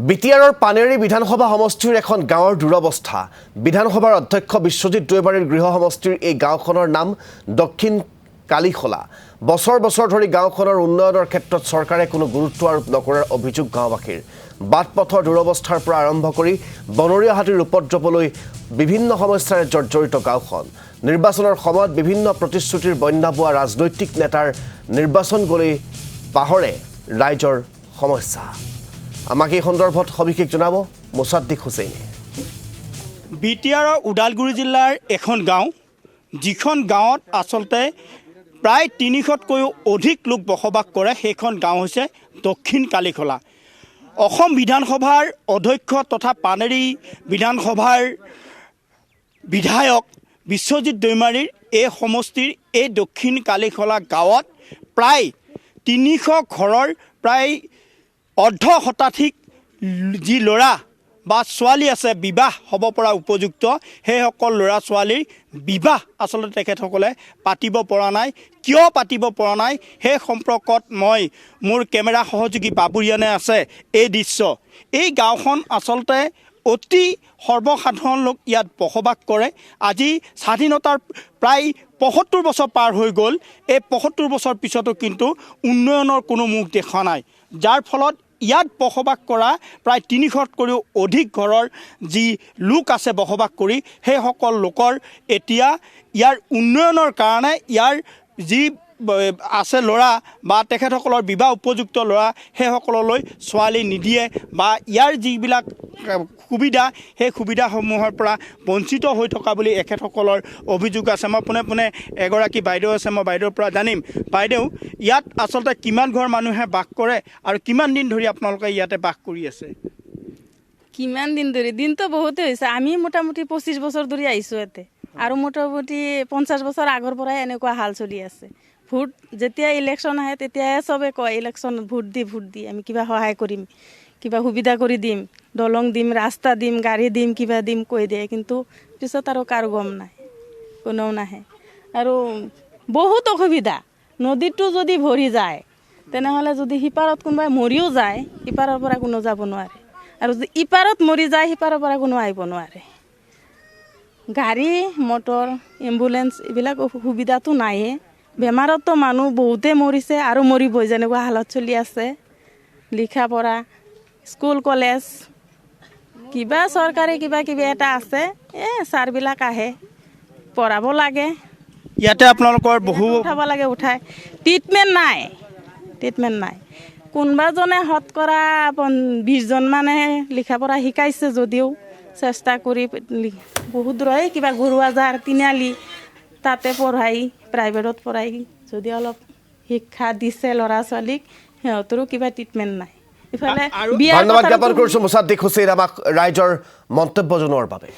বিটিআৰৰ পানেৰী বিধানসভা সমষ্টিৰ এখন গাঁৱৰ দুৰৱস্থা। বিধানসভাৰ অধ্যক্ষ বিশ্বজিৎ দৈমাৰীৰ গৃহ সমষ্টিৰ এই গাঁওখনৰ নাম দক্ষিণ কালিখলা। বছৰ বছৰ ধৰি গাঁওখনৰ উন্নয়নৰ ক্ষেত্ৰত চৰকাৰে কোনো গুৰুত্ব আৰোপ নকৰাৰ অভিযোগ গাঁওবাসীৰ। বাট পথৰ দুৰৱস্থাৰ পৰা আৰম্ভ কৰি বনৰীয়া হাতীৰ উপদ্ৰৱলৈ বিভিন্ন সমস্যাৰে জৰ্জৰিত গাঁওখন। নিৰ্বাচনৰ সময়ত বিভিন্ন প্ৰতিশ্ৰুতিৰ বন্যা বোৱা ৰাজনৈতিক নেতাৰ নিৰ্বাচন গ'লেই পাহৰে ৰাইজৰ সমস্যা। আমাক এই সন্দৰ্ভত সবিশেষ জনাব মোছাদ্দিক হুছেইনে। বিটিআৰৰ ওদালগুৰি জিলাৰ এখন গাঁও, যিখন গাঁৱত আচলতে প্ৰায় ৩০০তকৈও অধিক লোক বসবাস কৰে। সেইখন গাঁও হৈছে দক্ষিণ কালিখলা। অসম বিধানসভাৰ অধ্যক্ষ তথা পানেৰী বিধানসভাৰ বিধায়ক বিশ্বজিৎ দৈমাৰীৰ এই সমষ্টিৰ এই দক্ষিণ কালিখলা গাঁৱত প্ৰায় ৩০০ ঘৰৰ প্ৰায় অৰ্ধ শতাধিক যি ল'ৰা বা ছোৱালী আছে বিবাহ হ'ব পৰা উপযুক্ত, সেইসকল ল'ৰা ছোৱালীৰ বিবাহ আচলতে তেখেতসকলে পাতিব পৰা নাই। কিয় পাতিব পৰা নাই সেই সম্পৰ্কত মই মোৰ কেমেৰা সহযোগী বাবুৰিয়ানে আছে এই দৃশ্য। এই গাঁওখন আচলতে অতি সৰ্বসাধাৰণ লোক ইয়াত বসবাস কৰে। আজি স্বাধীনতাৰ প্ৰায় ৭৫ বছৰ পাৰ হৈ গ'ল। এই ৭৫ বছৰ পিছতো কিন্তু উন্নয়নৰ কোনো মুখ দেখা নাই, যাৰ ফলত ইয়াত বসবাস কৰা প্ৰায় ৩০০তকৈও অধিক ঘৰৰ যি লোক আছে বসবাস কৰি, সেইসকল লোকৰ এতিয়া ইয়াৰ উন্নয়নৰ কাৰণে ইয়াৰ যি আছে ল'ৰা বা তেখেতসকলৰ বিবাহ উপযুক্ত ল'ৰা, সেইসকললৈ ছোৱালী নিদিয়ে বা ইয়াৰ যিবিলাক সুবিধা সেই সুবিধাসমূহৰ পৰা বঞ্চিত হৈ থকা বুলি এখেতসকলৰ অভিযোগ আছে। মই পোনে পোনে এগৰাকী বাইদেউ আছে, মই বাইদেউৰ পৰা জানিম। বাইদেউ, ইয়াত আচলতে কিমান ঘৰ মানুহে বাস কৰে আৰু কিমান দিন ধৰি আপোনালোকে ইয়াতে বাস কৰি আছে? কিমান দিন ধৰি? দিনটো বহুতে হৈছে। আমি মোটামুটি ২৫ বছৰ ধৰি আহিছোঁ ইয়াতে, আৰু মোটামুটি ৫০ বছৰ আগৰ পৰাই এনেকুৱা হাল চলি আছে। ভোট যেতিয়া ইলেকশ্যন আহে তেতিয়াই চবে কয় ইলেকশ্যনত ভোট দি আমি কিবা সহায় কৰিম, কিবা সুবিধা কৰি দিম, দলং দিম, ৰাস্তা দিম, গাড়ী দিম, কিবা দিম কৈ দিয়ে। কিন্তু পিছত আৰু কাৰো গম নাই, কোনেও নাহে। আৰু বহুত অসুবিধা। নদীটো যদি ভৰি যায় তেনেহ'লে যদি সিপাৰত কোনোবাই মৰিও যায়, সিপাৰৰ পৰা কোনো যাব নোৱাৰে। আৰু যদি ইপাৰত মৰি যায় সিপাৰৰ পৰা কোনো আহিব নোৱাৰে। গাড়ী মটৰ এম্বুলেঞ্চ এইবিলাক সুবিধাটো নাইয়ে। বেমাৰতো মানুহ বহুতে মৰিছে আৰু মৰিবই, যেনেকুৱা হালত চলি আছে। লিখা পঢ়া স্কুল কলেজ কিবা চৰকাৰী কিবা কিবি এটা আছে, ছাৰবিলাক আহে পঢ়াব লাগে। ইয়াতে আপোনালোকৰ বহু উঠাব লাগে, উঠাই ট্ৰিটমেণ্ট নাই। কোনোবাজনে শতকৰা ২০জন মানে লিখা পঢ়া শিকাইছে যদিও চেষ্টা কৰি বহুত দূৰ কিবা গৰুৱাজাৰ তিনিআলি তাতে পঢ়াই, প্ৰাইভেটত পঢ়াই যদি অলপ শিক্ষা দিছে ল'ৰা ছোৱালীক, সিহঁতৰো কিবা ট্ৰিটমেণ্ট নাই। ইফালে ধন্যবাদ জ্ঞাপন কৰিছোঁ মোছাদ্দিক হুছেইন আমাক ৰাইজৰ মন্তব্য জনোৱাৰ বাবে।